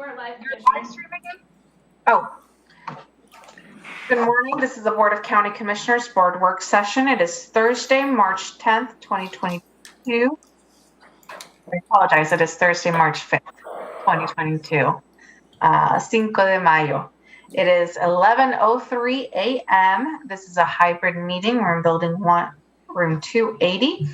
You are live, You're live streaming it? Oh. Good morning. This is the Board of County Commissioners Board Work Session. It is Thursday, March 10th, 2022. I apologize. It is Thursday, March 5th, 2022. Cinco de Mayo. It is 11:03 a.m. This is a hybrid meeting. We're in Building 1, Room 280.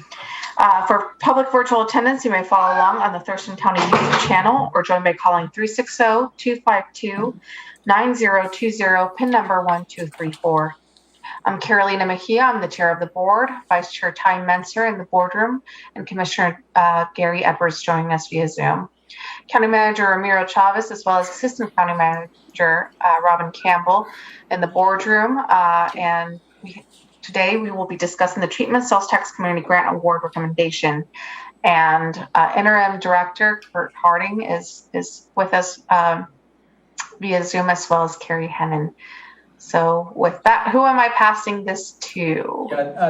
For public virtual attendance, you may follow along on the Thurston County YouTube channel or join by calling 360-252-9020, PIN number 1234. I'm Carolina Mejia. I'm the chair of the board. Vice Chair Ty Menser in the boardroom, and Commissioner Gary Edwards joining us via Zoom. County Manager Ramiro Chavez, as well as Assistant County Manager Robin Campbell in the boardroom. Today we will be discussing the Treatment Sales Tax Community Grant Award recommendation. And Interim Director Kurt Harding is with us via Zoom, as well as Carrie Hennon. So with that, who am I passing this to?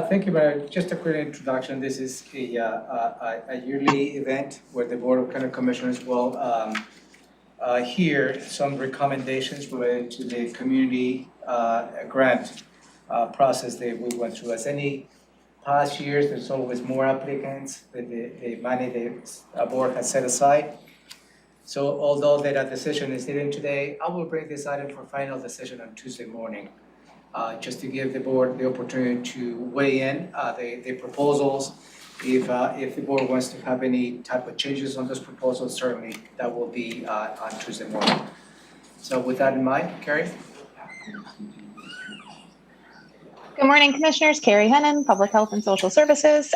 Thank you, Mayor. Just a quick introduction. This is a yearly event where the Board of County Commissioners will hear some recommendations related to the community grant process that we went through. As any past years, there's always more applicants with the money the board has set aside. So although that decision is needed today, I will bring this item for final decision on Tuesday morning, just to give the board the opportunity to weigh in the proposals. If the board wants to have any type of changes on those proposals, certainly that will be on Tuesday morning. So with that in mind, Carrie? Good morning, Commissioners. Carrie Hennon, Public Health and Social Services.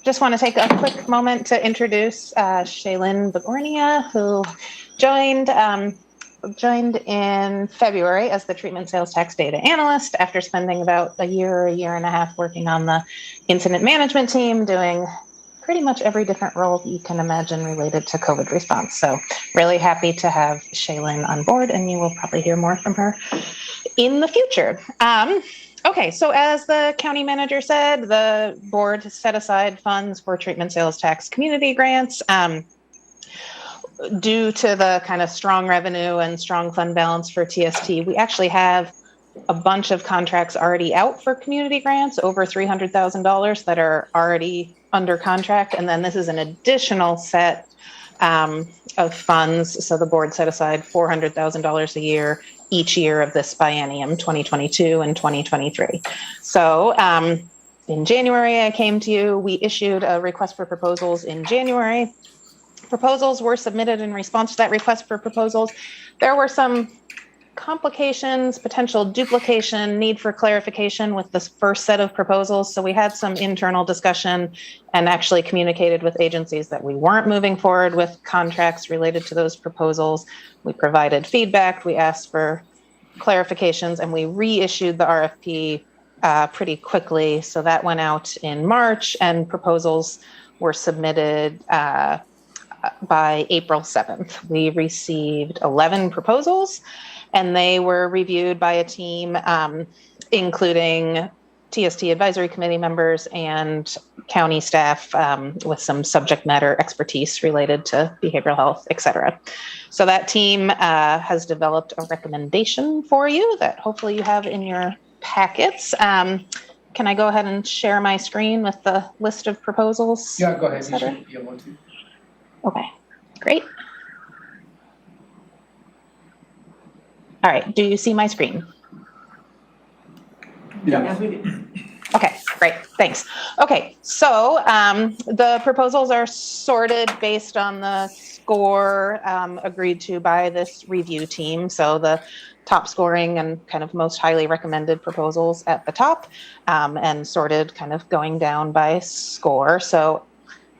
Just want to take a quick moment to introduce Shaylin Begornia, who joined in February as the Treatment Sales Tax Data Analyst after spending about a year and a half working on the incident management team, doing pretty much every different role you can imagine related to COVID response. So really happy to have Shaylin on board, and you will probably hear more from her in the future. Okay, so as the county manager said, the board set aside funds for treatment sales tax community grants. Due to the kind of strong revenue and strong fund balance for TST, we actually have a bunch of contracts already out for community grants, over $300,000 that are already under contract. And then this is an additional set of funds. So the board set aside $400,000 a year each year of this biennium, 2022 and 2023. So in January, I came to you. We issued a request for proposals in January. Proposals were submitted in response to that request for proposals. There were some complications, potential duplication, need for clarification with this first set of proposals. So we had some internal discussion and actually communicated with agencies that we weren't moving forward with contracts related to those proposals. We provided feedback, we asked for clarifications, and we reissued the RFP pretty quickly. So that went out in March, and proposals were submitted by April 7th. We received 11 proposals, and they were reviewed by a team, including TST advisory committee members and county staff with some subject matter expertise related to behavioral health, et cetera. So that team has developed a recommendation for you that hopefully you have in your packets. Can I go ahead and share my screen with the list of proposals? Yeah, go ahead. You want to. Okay, great. All right, do you see my screen? Yeah. Yes, we do. Okay, great, thanks. Okay, so the proposals are sorted based on the score agreed to by this review team. So the top scoring and kind of most highly recommended proposals at the top, and sorted kind of going down by score. So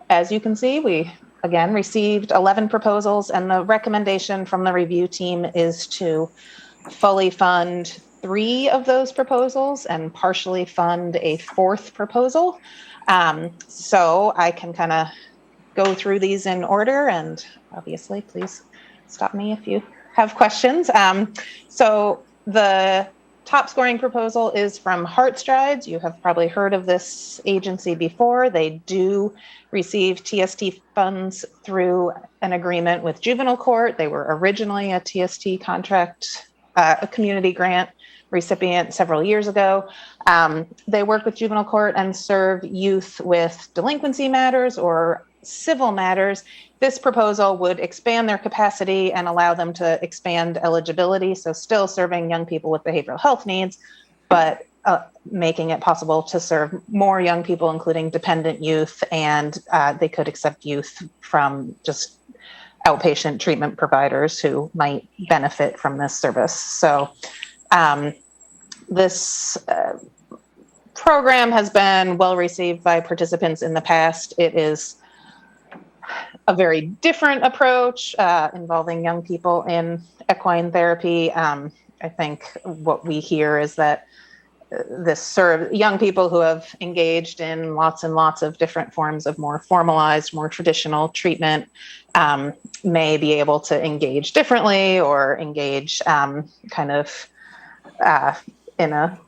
as you can see, we again received 11 proposals, and the recommendation from the review team is to fully fund 3 of those proposals and partially fund a 4th proposal. So I can kind of go through these in order, and obviously please stop me if you have questions. So the top scoring proposal is from Heart Strides. You have probably heard of this agency before. They do receive TST funds through an agreement with juvenile court. They were originally a TST contract, a community grant recipient several years ago. They work with juvenile court and serve youth with delinquency matters or civil matters. This proposal would expand their capacity and allow them to expand eligibility. So still serving young people with behavioral health needs, but making it possible to serve more young people, including dependent youth, and they could accept youth from just outpatient treatment providers who might benefit from this service. So this program has been well received by participants in the past. It is a very different approach involving young people in equine therapy. I think what we hear is that this serves young people who have engaged in lots and lots of different forms of more formalized, more traditional treatment may be able to engage differently or engage kind of in a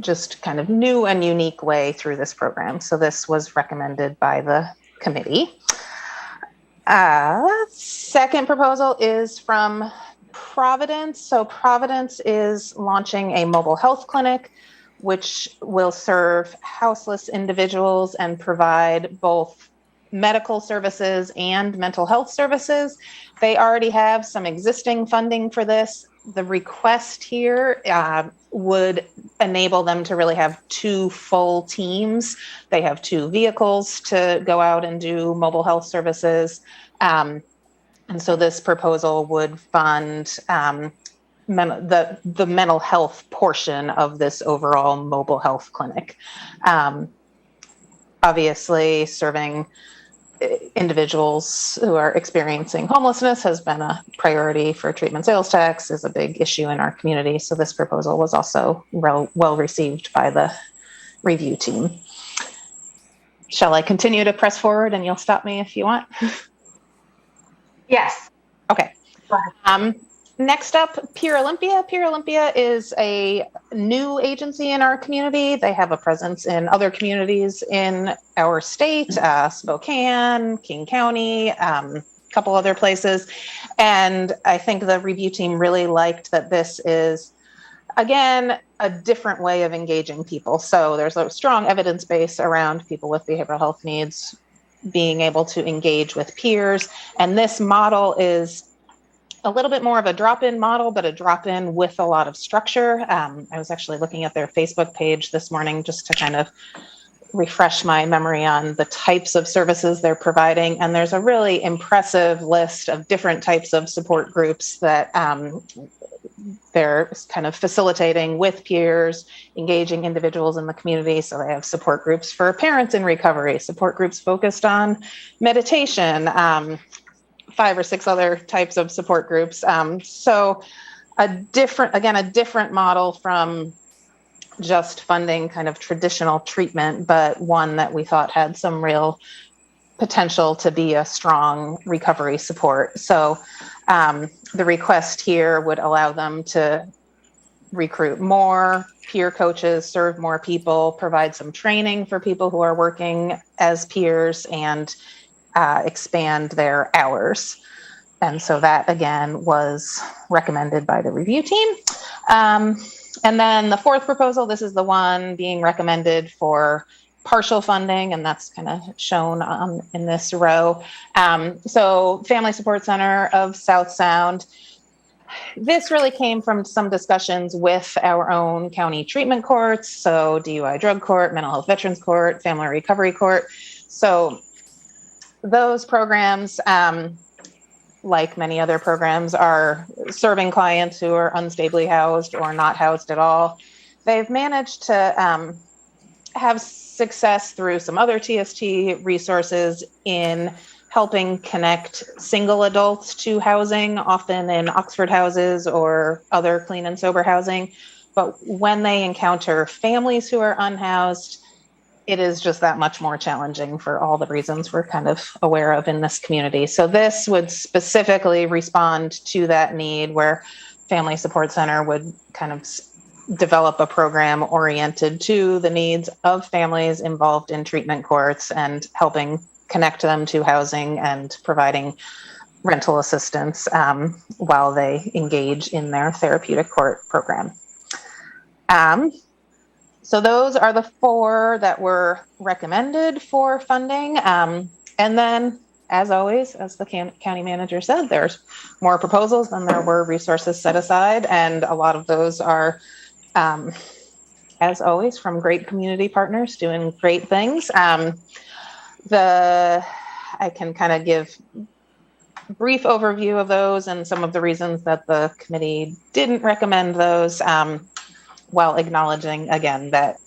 just kind of new and unique way through this program. So this was recommended by the committee. Second proposal is from Providence. So Providence is launching a mobile health clinic, which will serve houseless individuals and provide both medical services and mental health services. They already have some existing funding for this. The request here would enable them to really have 2 full teams. They have 2 vehicles to go out and do mobile health services. And so this proposal would fund the mental health portion of this overall mobile health clinic. Obviously, serving individuals who are experiencing homelessness has been a priority for treatment sales tax, is a big issue in our community. So this proposal was also well received by the review team. Shall I continue to press forward and you'll stop me if you want? Yes. Okay. Next up, Peer Olympia. Peer Olympia is a new agency in our community. They have a presence in other communities in our state, Spokane, King County, a couple other places. And I think the review team really liked that this is, again, a different way of engaging people. So there's a strong evidence base around people with behavioral health needs being able to engage with peers. And this model is a little bit more of a drop-in model, but a drop-in with a lot of structure. I was actually looking at their Facebook page this morning just to kind of refresh my memory on the types of services they're providing. And there's a really impressive list of different types of support groups that they're kind of facilitating with peers, engaging individuals in the community. So they have support groups for parents in recovery, support groups focused on meditation, 5 or 6 other types of support groups. So a different model from just funding kind of traditional treatment, but one that we thought had some real potential to be a strong recovery support. So the request here would allow them to recruit more peer coaches, serve more people, provide some training for people who are working as peers, and expand their hours. And so that, again, was recommended by the review team. And then the fourth proposal, this is the one being recommended for partial funding, and that's kind of shown in this row. So Family Support Center of South Sound. This really came from some discussions with our own county treatment courts, so DUI drug court, mental health veterans court, family recovery court. So those programs, like many other programs, are serving clients who are unstably housed or not housed at all. They've managed to have success through some other TST resources in helping connect single adults to housing, often in Oxford houses or other clean and sober housing. But when they encounter families who are unhoused, it is just that much more challenging for all the reasons we're kind of aware of in this community. So this would specifically respond to that need, where Family Support Center would kind of develop a program oriented to the needs of families involved in treatment courts and helping connect them to housing and providing rental assistance while they engage in their therapeutic court program. So those are the 4 that were recommended for funding. And then, as always, as the county manager said, there's more proposals than there were resources set aside. And a lot of those are, as always, from great community partners doing great things. I can kind of give a brief overview of those and some of the reasons that the committee didn't recommend those, while acknowledging, again, that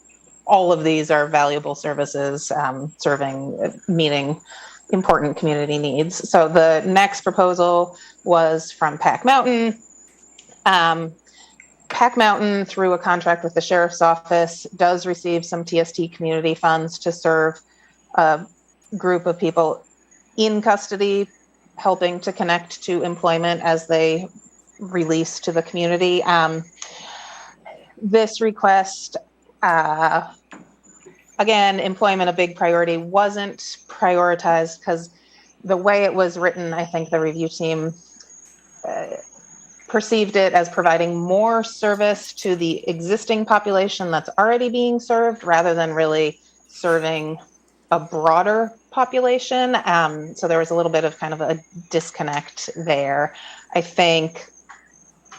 all of these are valuable services meeting important community needs. So the next proposal was from Pack Mountain. Pack Mountain, through a contract with the Sheriff's Office, does receive some TST community funds to serve a group of people in custody, helping to connect to employment as they release to the community. This request, again, employment a big priority, wasn't prioritized because the way it was written, I think the review team perceived it as providing more service to the existing population that's already being served rather than really serving a broader population. So there was a little bit of kind of a disconnect there. I think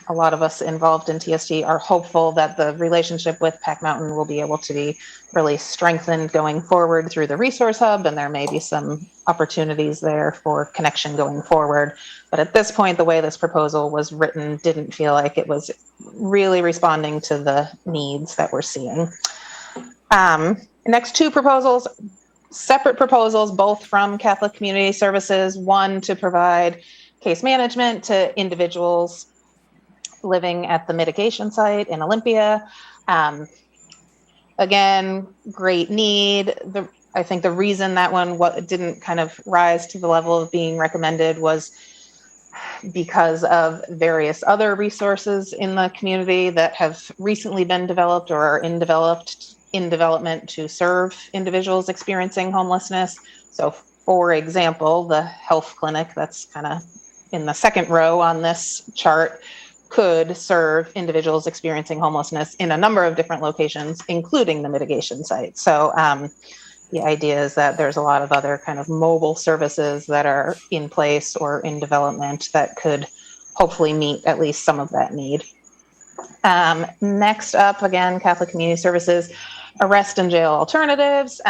a lot of us involved in TST are hopeful that the relationship with Pack Mountain will be able to be really strengthened going forward through the resource hub, and there may be some opportunities there for connection going forward. But at this point, the way this proposal was written didn't feel like it was really responding to the needs that we're seeing. Next 2 proposals, separate proposals, both from Catholic Community Services. One to provide case management to individuals living at the mitigation site in Olympia. Again, great need. I think the reason that one didn't kind of rise to the level of being recommended was because of various other resources in the community that have recently been developed or are in development to serve individuals experiencing homelessness. So, for example, the health clinic that's kind of in the second row on this chart could serve individuals experiencing homelessness in a number of different locations, including the mitigation site. So the idea is that there's a lot of other kind of mobile services that are in place or in development that could hopefully meet at least some of that need. Next up, again, Catholic Community Services, arrest and jail alternatives,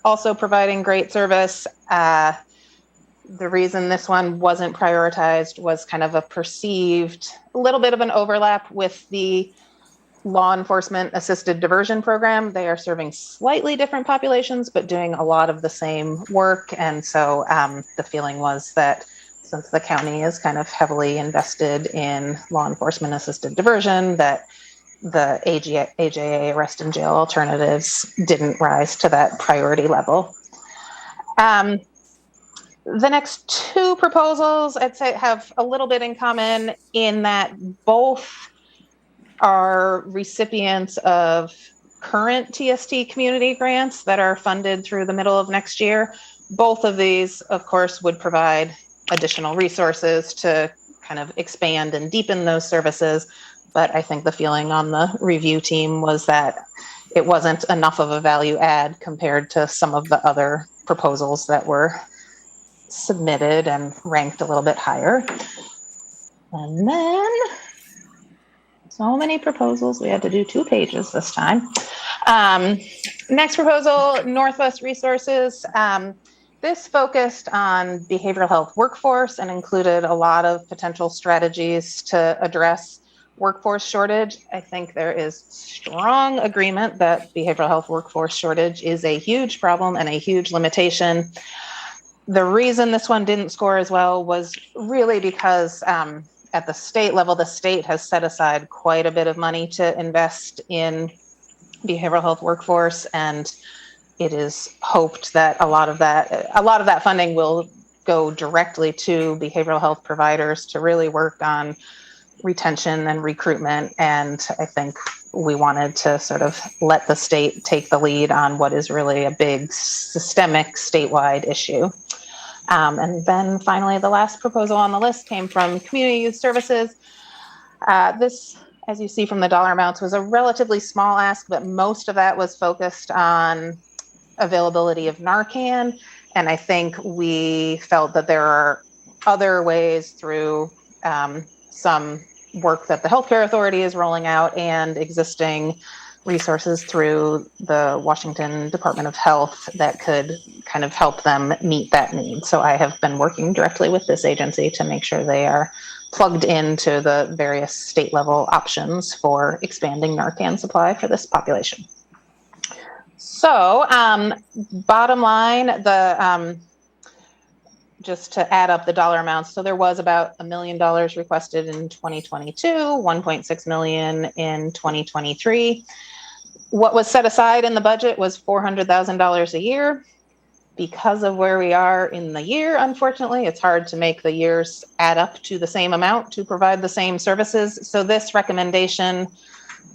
also providing great service. The reason this one wasn't prioritized was kind of a perceived little bit of an overlap with the law enforcement assisted diversion program. They are serving slightly different populations, but doing a lot of the same work. And so the feeling was that since the county is kind of heavily invested in law enforcement assisted diversion, that the AJA arrest and jail alternatives didn't rise to that priority level. The next 2 proposals, I'd say, have a little bit in common in that both are recipients of current TST community grants that are funded through the middle of next year. Both of these, of course, would provide additional resources to kind of expand and deepen those services. But I think the feeling on the review team was that it wasn't enough of a value add compared to some of the other proposals that were submitted and ranked a little bit higher. And then so many proposals, we had to do 2 pages this time. Next proposal, Northwest Resources. This focused on behavioral health workforce and included a lot of potential strategies to address workforce shortage. I think there is strong agreement that behavioral health workforce shortage is a huge problem and a huge limitation. The reason this one didn't score as well was really because at the state level, the state has set aside quite a bit of money to invest in behavioral health workforce, and it is hoped that a lot of that funding will go directly to behavioral health providers to really work on retention and recruitment. And I think we wanted to sort of let the state take the lead on what is really a big systemic statewide issue. And then finally, the last proposal on the list came from Community Youth Services. This, as you see from the dollar amounts, was a relatively small ask, but most of that was focused on availability of Narcan. And I think we felt that there are other ways through some work that the Healthcare Authority is rolling out and existing resources through the Washington Department of Health that could kind of help them meet that need. So I have been working directly with this agency to make sure they are plugged into the various state level options for expanding Narcan supply for this population. So bottom line, just to add up the dollar amounts, so there was about $1 million requested in 2022, 1.6 million in 2023. What was set aside in the budget was $400,000 a year. Because of where we are in the year, unfortunately, it's hard to make the years add up to the same amount to provide the same services. So this recommendation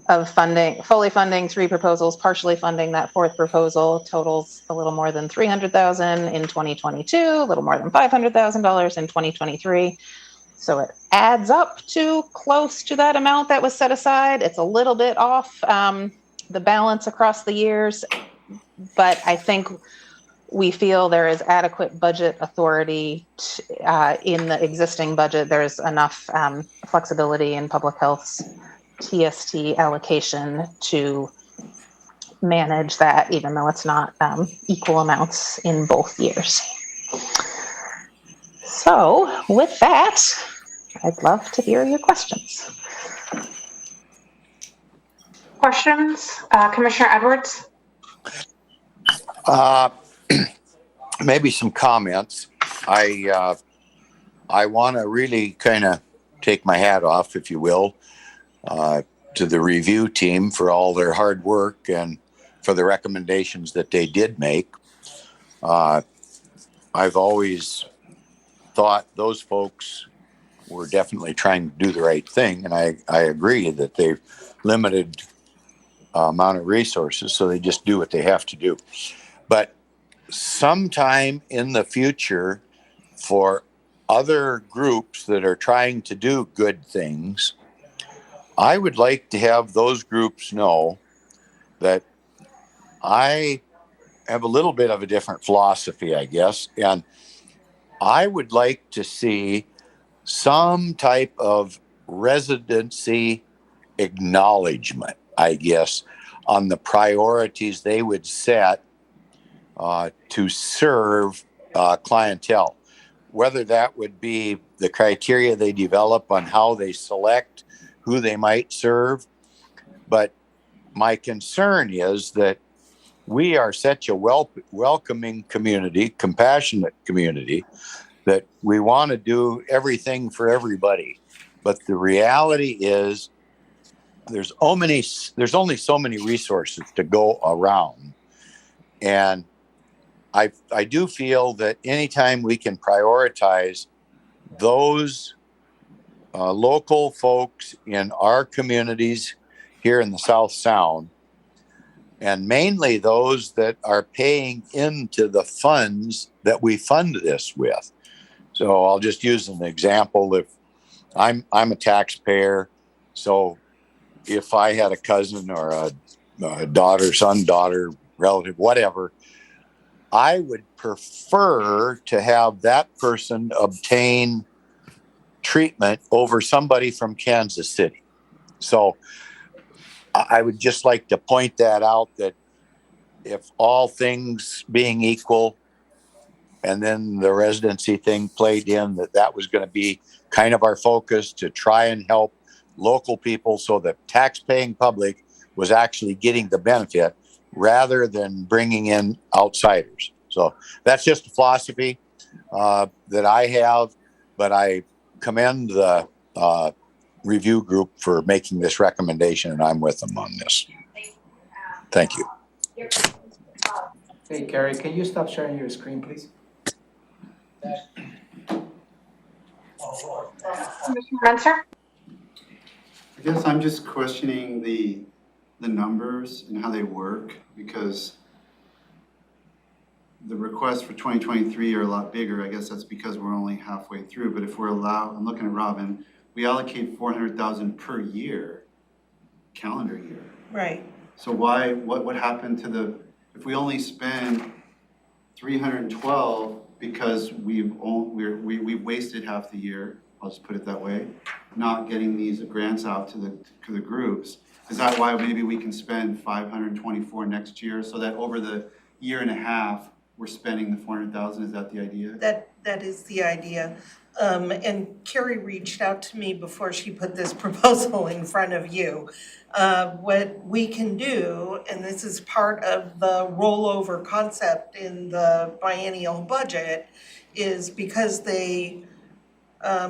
of funding, fully funding 3 proposals, partially funding that 4th proposal, totals a little more than $300,000 in 2022, a little more than $500,000 in 2023. So it adds up to close to that amount that was set aside. It's a little bit off the balance across the years, but I think we feel there is adequate budget authority in the existing budget. There's enough flexibility in public health's TST allocation to manage that, even though it's not equal amounts in both years. So with that, I'd love to hear your questions. Questions? Commissioner Edwards? Maybe some comments. I want to really kind of take my hat off, if you will, to the review team for all their hard work and for the recommendations that they did make. I've always thought those folks were definitely trying to do the right thing, and I agree that they've limited amount of resources, so they just do what they have to do. But sometime in the future, for other groups that are trying to do good things, I would like to have those groups know that I have a little bit of a different philosophy, I guess, and I would like to see some type of residency acknowledgement, I guess, on the priorities they would set to serve clientele. Whether that would be the criteria they develop on how they select who they might serve. But my concern is that we are such a welcoming community, compassionate community, that we want to do everything for everybody. But the reality is there's only so many resources to go around. And I do feel that anytime we can prioritize those local folks in our communities here in the South Sound, and mainly those that are paying into the funds that we fund this with. So I'll just use an example. If I'm a taxpayer, so if I had a cousin or a daughter, son, daughter, relative, whatever, I would prefer to have that person obtain treatment over somebody from Kansas City. So I would just like to point that out, that if all things being equal, and then the residency thing played in, that was going to be kind of our focus, to try and help local people so that tax-paying public was actually getting the benefit rather than bringing in outsiders. So that's just a philosophy that I have, but I commend the review group for making this recommendation, and I'm with them on this. Thank you. Hey, Carrie, can you stop sharing your screen, please? Commissioner Menser? I guess I'm just questioning the the numbers and how they work, because the requests for 2023 are a lot bigger. I guess that's because we're only halfway through. But if we're allowed, I'm looking at Robin, we allocate 400,000 per year, calendar year. Right. So why, what happened to the, if we only spend 312 because we've wasted half the year, I'll just put it that way, not getting these grants out to the groups, is that why maybe we can spend 524 next year, so that over the year and a half we're spending the 400,000? Is that the idea? That is the idea. And Carrie reached out to me before she put this proposal in front of you. What we can do, and this is part of the rollover concept in the biennial budget, is because they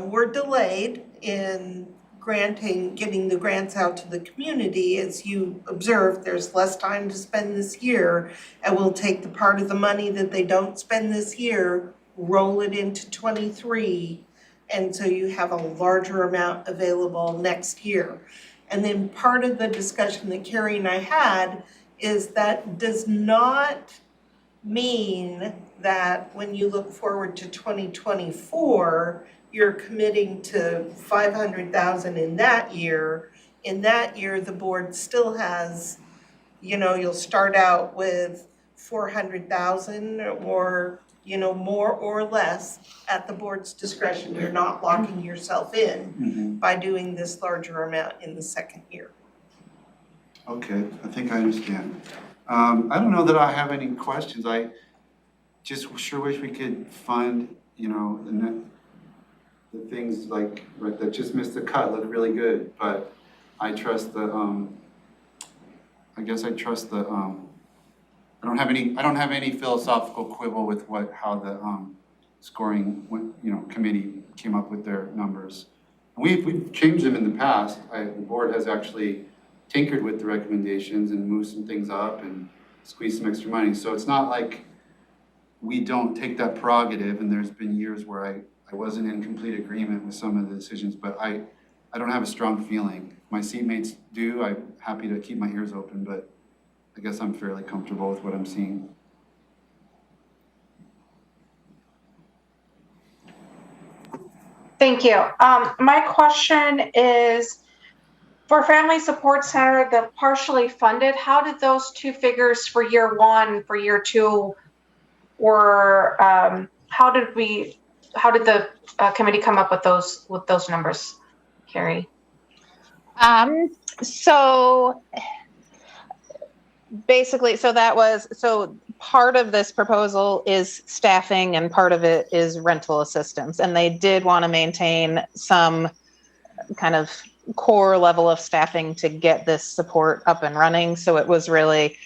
were delayed in getting the grants out to the community. As you observed, there's less time to spend this year, and we'll take the part of the money that they don't spend this year, roll it into 23, and so you have a larger amount available next year. And then part of the discussion that Carrie and I had is that does not mean that when you look forward to 2024, you're committing to 500,000 in that year. In that year, the board still has, you'll start out with 400,000 or, more or less at the board's discretion. You're not locking yourself in by doing this larger amount in the second year. Okay, I think I understand. I don't know that I have any questions. I just sure wish we could fund, the things like that just missed the cut look really good, but I trust the I don't have any philosophical quibble with how the scoring committee came up with their numbers. We've changed them in the past. The board has actually tinkered with the recommendations and moved some things up and squeezed some extra money. So it's not like we don't take that prerogative, and there's been years where I wasn't in complete agreement with some of the decisions, but I don't have a strong feeling. My seatmates do. I'm happy to keep my ears open, but I guess I'm fairly comfortable with what I'm seeing. Thank you. My question is, for Family Support Center, the partially funded, how did those two figures for year one, for year two, or how did the committee come up with those numbers, Carrie? So basically, so part of this proposal is staffing and part of it is rental assistance. And they did want to maintain some kind of core level of staffing to get this support up and running. So it was really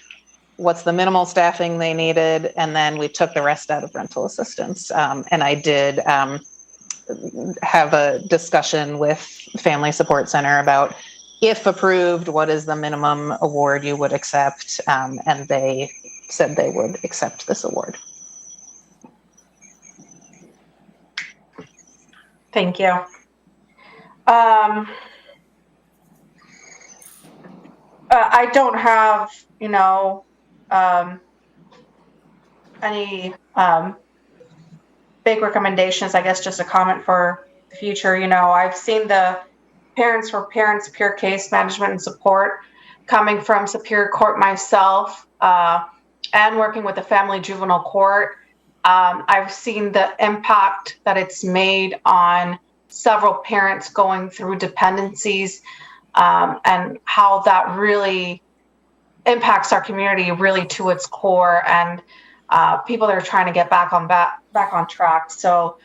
what's the minimal staffing they needed, and then we took the rest out of rental assistance. And I did have a discussion with Family Support Center about, if approved, what is the minimum award you would accept? And they said they would accept this award. Thank you. I don't have, any big recommendations. I guess just a comment for the future. I've seen the Parents for Parents peer case management and support coming from Superior Court myself, and working with the Family Juvenile Court. I've seen the impact that it's made on several parents going through dependencies, and how that really impacts our community really to its core, and people that are trying to get back on track. So,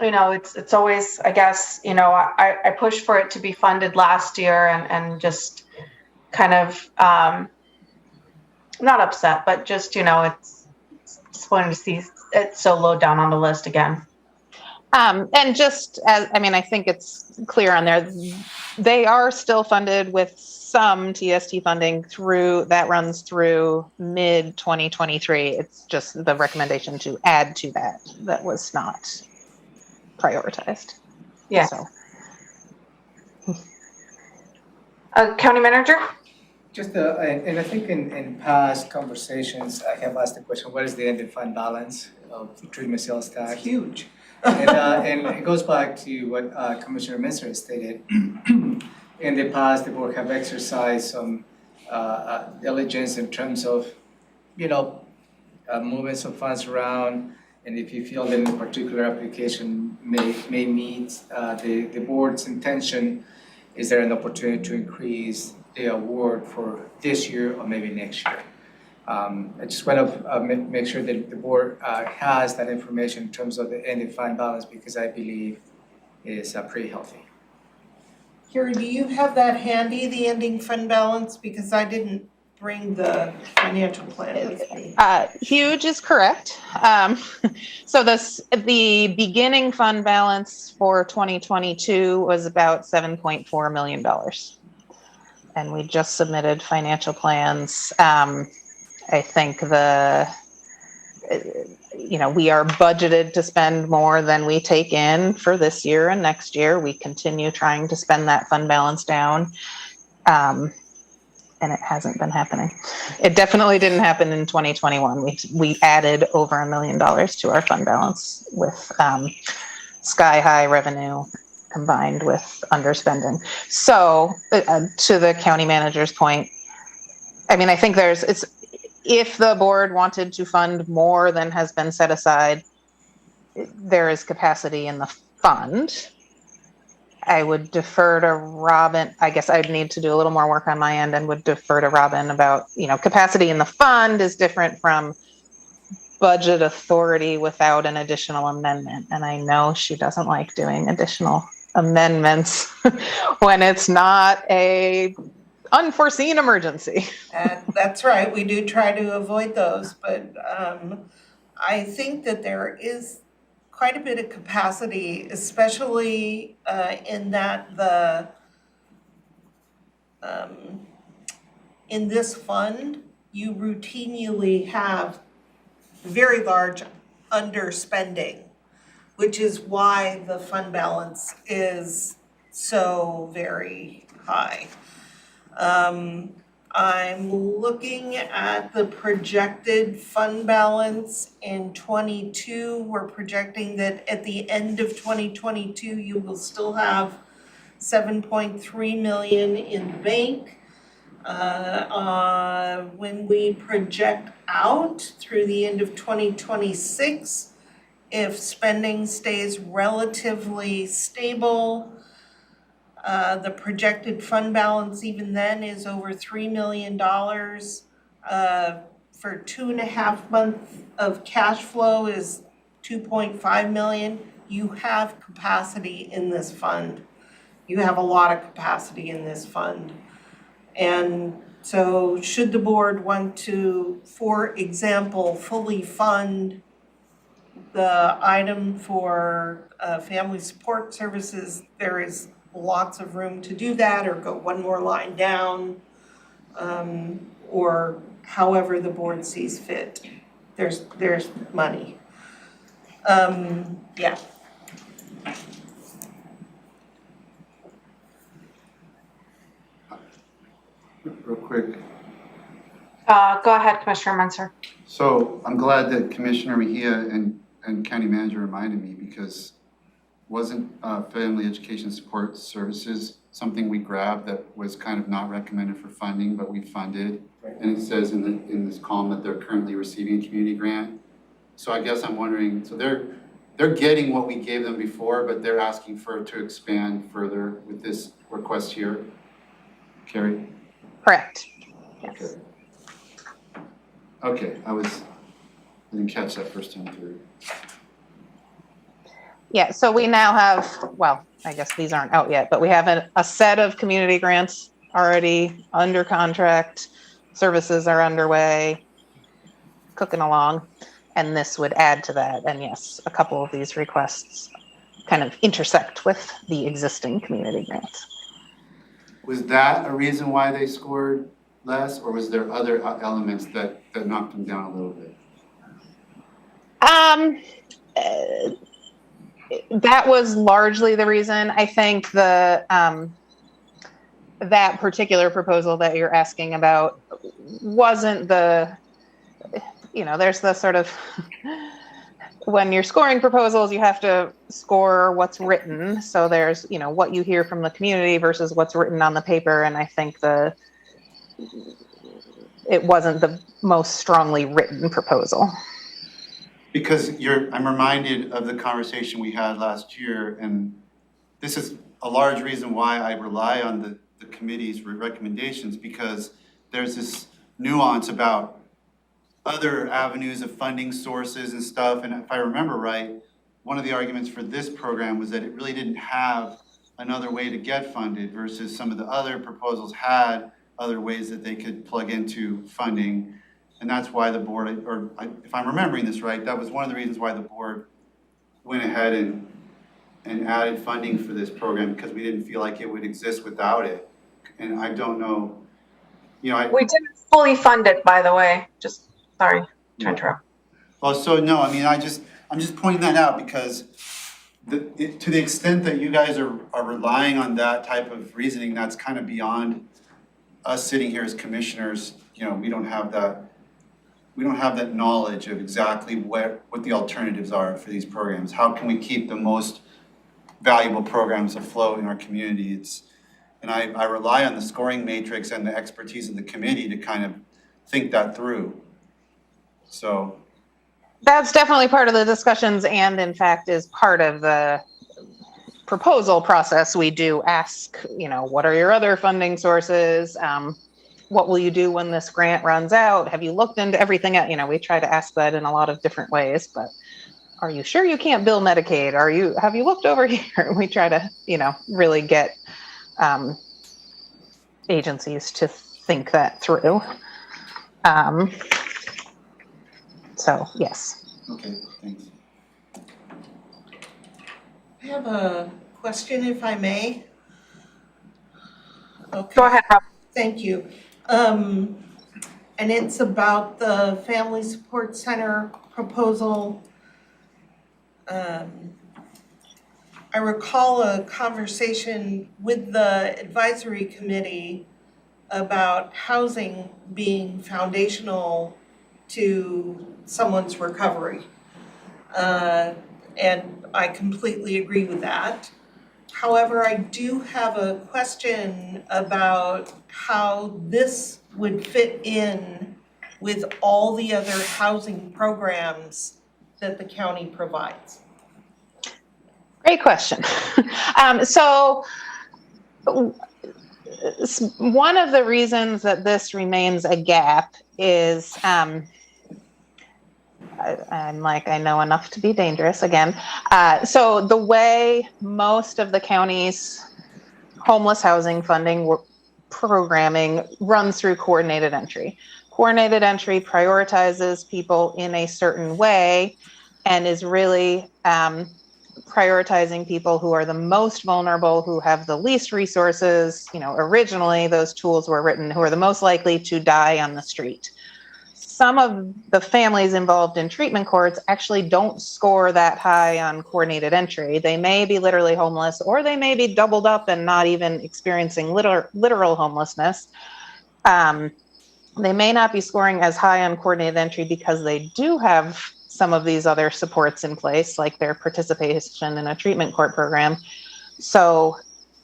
it's always, I guess, I pushed for it to be funded last year, and just kind of not upset, but just, it's disappointing to see it so low down on the list again. And just as, I think it's clear on there, they are still funded with some TST funding that runs through mid 2023. It's just the recommendation to add to that was not prioritized. Yeah. So. County Manager? Just, and I think in past conversations, I have asked the question, what is the ended fund balance of treatment sales tax? It's huge. And it goes back to what Commissioner Messer stated. In the past, the board have exercised some diligence in terms of, moving some funds around. And if you feel that a particular application may meet the board's intention, is there an opportunity to increase the award for this year or maybe next year? I just want to make sure that the board has that information in terms of the ending fund balance, because I believe it is pretty healthy. Carrie, do you have that handy, the ending fund balance? Because I didn't bring the financial plan with me. Huge is correct. So the beginning fund balance for 2022 was about $7.4 million. And we just submitted financial plans. I think we are budgeted to spend more than we take in for this year and next year. We continue trying to spend that fund balance down. And it hasn't been happening. It definitely didn't happen in 2021. We added over $1 million to our fund balance with sky high revenue combined with underspending. So to the county manager's point, I mean, I think if the board wanted to fund more than has been set aside, there is capacity in the fund. I would defer to Robin. I guess I'd need to do a little more work on my end and would defer to Robin about, capacity in the fund is different from budget authority without an additional amendment. And I know she doesn't like doing additional amendments when it's not a unforeseen emergency. And that's right, we do try to avoid those, but I think that there is quite a bit of capacity, especially in that in this fund, you routinely have very large underspending, which is why the fund balance is so very high. I'm looking at the projected fund balance in 22. We're projecting that at the end of 2022, you will still have 7.3 million in the bank. When we project out through the end of 2026, if spending stays relatively stable, the projected fund balance even then is over $3 million. For 2.5 months of cash flow is 2.5 million. You have capacity in this fund. You have a lot of capacity in this fund. And so should the board want to, for example, fully fund the item for family support services, there is lots of room to do that, or go one more line down, or however the board sees fit. There's money. Yeah. Real quick. Go ahead, Commissioner Munzer. So I'm glad that Commissioner Mejia and County Manager reminded me, because wasn't Family Education Support Services something we grabbed that was kind of not recommended for funding, but we funded? Right. And it says in this column that they're currently receiving a community grant. So I guess I'm wondering, so they're getting what we gave them before, but they're asking to expand further with this request here. Carrie? Correct. Yes. Okay, I didn't catch that first time through. Yeah, so we now have, well, I guess these aren't out yet, but we have a set of community grants already under contract. Services are underway, cooking along, and this would add to that. And yes, a couple of these requests kind of intersect with the existing community grants. Was that a reason why they scored less, or was there other elements that knocked them down a little bit? That was largely the reason. I think that particular proposal that you're asking about wasn't there's the sort of, when you're scoring proposals, you have to score what's written. So there's, what you hear from the community versus what's written on the paper. And I think it wasn't the most strongly written proposal. Because I'm reminded of the conversation we had last year, and this is a large reason why I rely on the committee's recommendations, because there's this nuance about other avenues of funding sources and stuff. And if I remember right, one of the arguments for this program was that it really didn't have another way to get funded versus some of the other proposals had other ways that they could plug into funding. And that's why the board, if I'm remembering this right, that was one of the reasons why the board went ahead and added funding for this program, because we didn't feel like it would exist without it. And I don't know, We didn't fully fund it, by the way. Sorry to interrupt. Well, so no, I mean, I'm just pointing that out because to the extent that you guys are relying on that type of reasoning, that's kind of beyond us sitting here as commissioners. We don't have that knowledge of exactly what the alternatives are for these programs. How can we keep the most valuable programs afloat in our community? And I rely on the scoring matrix and the expertise of the committee to kind of think that through. So that's definitely part of the discussions, and in fact is part of the proposal process. We do ask, what are your other funding sources? What will you do when this grant runs out? Have you looked into everything? We try to ask that in a lot of different ways, but are you sure you can't bill Medicaid? Have you looked over here? We try to, really get agencies to think that through. So, yes. Okay, thanks. I have a question, if I may. Okay. Go ahead, Rob. Thank you. And it's about the Family Support Center proposal. I recall a conversation with the advisory committee about housing being foundational to someone's recovery. And I completely agree with that. However, I do have a question about how this would fit in with all the other housing programs that the county provides. Great question. So one of the reasons that this remains a gap is, I know enough to be dangerous again. So the way most of the county's homeless housing funding programming runs through coordinated entry. Coordinated entry prioritizes people in a certain way and is really prioritizing people who are the most vulnerable, who have the least resources. Originally those tools were written, who are the most likely to die on the street. Some of the families involved in treatment courts actually don't score that high on coordinated entry. They may be literally homeless, or they may be doubled up and not even experiencing literal homelessness. They may not be scoring as high on coordinated entry because they do have some of these other supports in place, like their participation in a treatment court program. So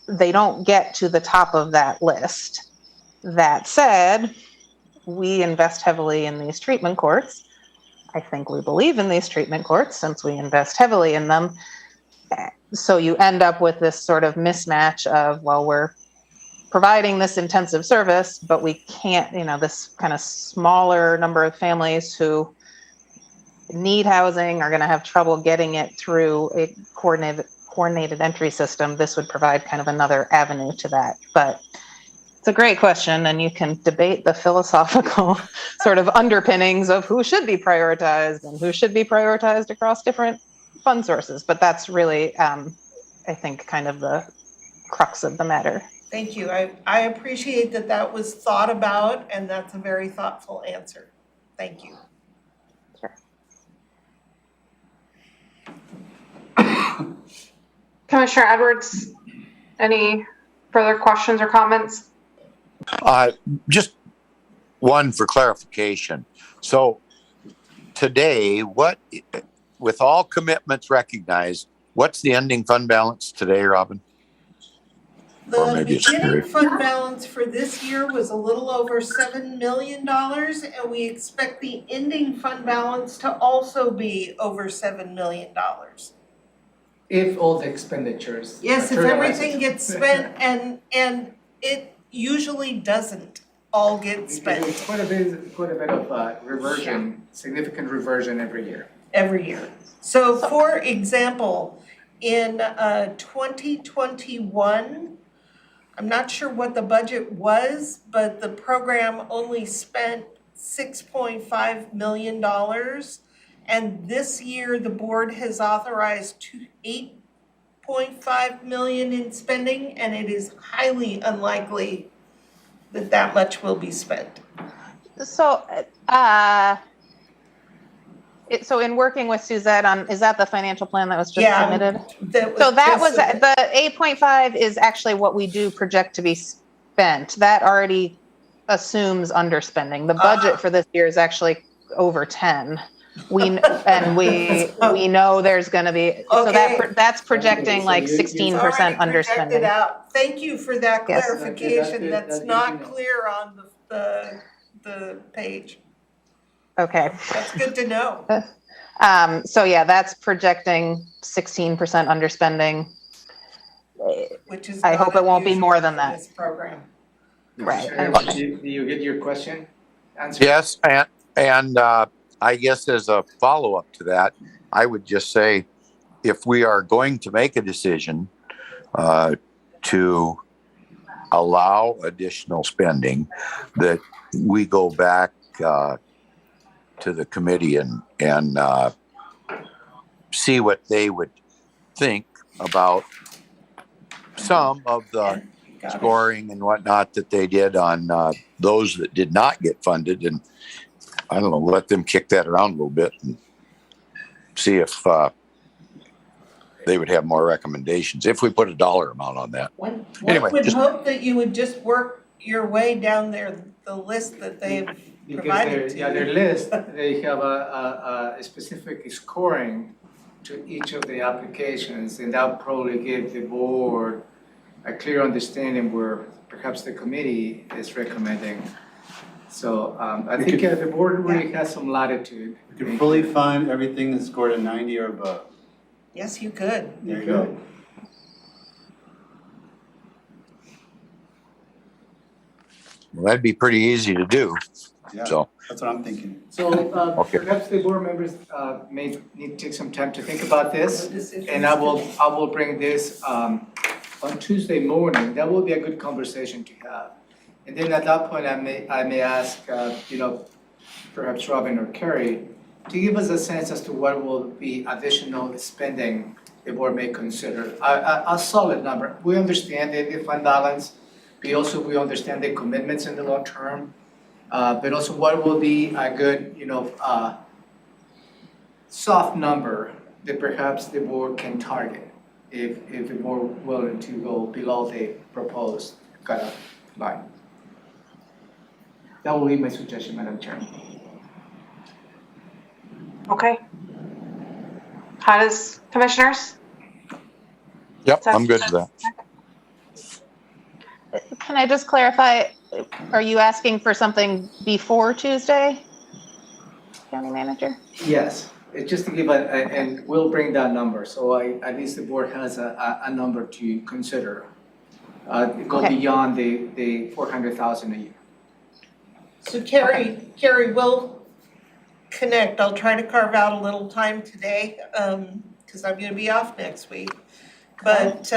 they don't get to the top of that list. That said, we invest heavily in these treatment courts. I think we believe in these treatment courts since we invest heavily in them. So you end up with this sort of mismatch of, well, we're providing this intensive service, but we can't, this kind of smaller number of families who need housing are going to have trouble getting it through a coordinated entry system. This would provide kind of another avenue to that. But it's a great question, and you can debate the philosophical sort of underpinnings of who should be prioritized and who should be prioritized across different fund sources. But that's really, I think, kind of the crux of the matter. Thank you. I appreciate that was thought about, and that's a very thoughtful answer. Thank you. Sure. Commissioner Edwards, any Further questions or comments? Just one for clarification. So today, with all commitments recognized, what's the ending fund balance today, Robin? Or The maybe it's beginning Terry. fund balance for this year was a little over $7 million, and we expect the ending fund balance to also be over $7 million. If all the expenditures. Yes, if materialize. everything gets spent, and it usually doesn't all get spent There's quite a bit of reversion, significant reversion every year. every year. So for example, in 2021, I'm not sure what the budget was, but the program only spent $6.5 million. And this year, the board has authorized $8.5 million in spending, and it is highly unlikely that that much will be spent. So, so in working with Suzette on, is that the financial plan that was just Yeah, submitted? That So that was, just- the 8.5 is actually what we do project to be spent. That already assumes underspending. The budget for this year is actually over 10. We know there's gonna be, so Okay. that's projecting So like you- 16% It's already projected underspending. out. Thank you for that Yes. clarification. That's That's good not to know. clear on the page. Okay. That's good to know. So yeah, that's projecting 16% underspending. Which is I hope not it won't be unusual more than for that. this program. Right. Do you get your question answered? Yes, and I guess as a follow-up to that, I would just say, if we are going to make a decision to allow additional spending, that we go back to the committee and see what they would think about some of the Got it. scoring and whatnot that they did on those that did not get funded, and I don't know, let them kick that around a little bit and see if they would have more recommendations if we put a dollar amount on that. One Anyway, would just- hope that you would just work your way down the list that they've Because provided to you. their list, they have a specific scoring to each of the applications, and that probably give the board a clear understanding where perhaps the committee is recommending. So I think the board really has some latitude. You can fully fund everything that's scored a 90 or above. Yes, you could. There you go. Well, that'd be pretty easy to do. Yeah, So, that's what I'm thinking. So Okay. perhaps the board members may need to take some time to think about this. Decisions And I to- will bring this on Tuesday morning. That will be a good conversation to have. And then at that point, I may ask, perhaps Robin or Carrie, to give us a sense as to what will be additional spending the board may consider. A solid number. We understand the fund balance. We understand the commitments in the long term. But also what will be a good, soft number that perhaps the board can target if the board willing to go below the proposed cutoff line. That will be my suggestion, Madam Chair. Okay. How does, commissioners? yep, I'm good with that. Can I just clarify, are you asking for something before Tuesday, County Manager? Yes, it's just to give and we'll bring that number, so at least the board has a number to consider. Go Okay. beyond the 400,000 a year. So Carrie, we'll connect. I'll try to carve out a little time today, because I'm gonna be off next week. But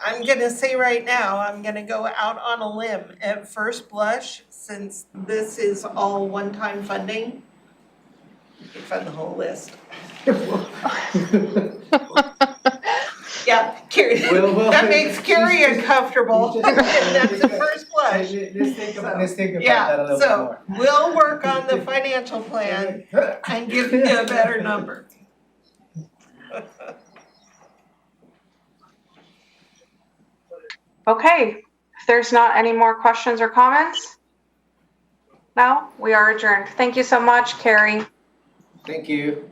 I'm gonna say right now, I'm gonna go out on a limb. At first blush, since this is all one-time funding, you can fund the whole list. Yeah, Carrie, Well, that makes Carrie uncomfortable, and that's the first blush. Let's think about that a Yeah, little bit so more. we'll work on the financial plan and give you a better number. Okay, if there's not any more questions or comments, no, we are adjourned. Thank you so much, Carrie. Thank you.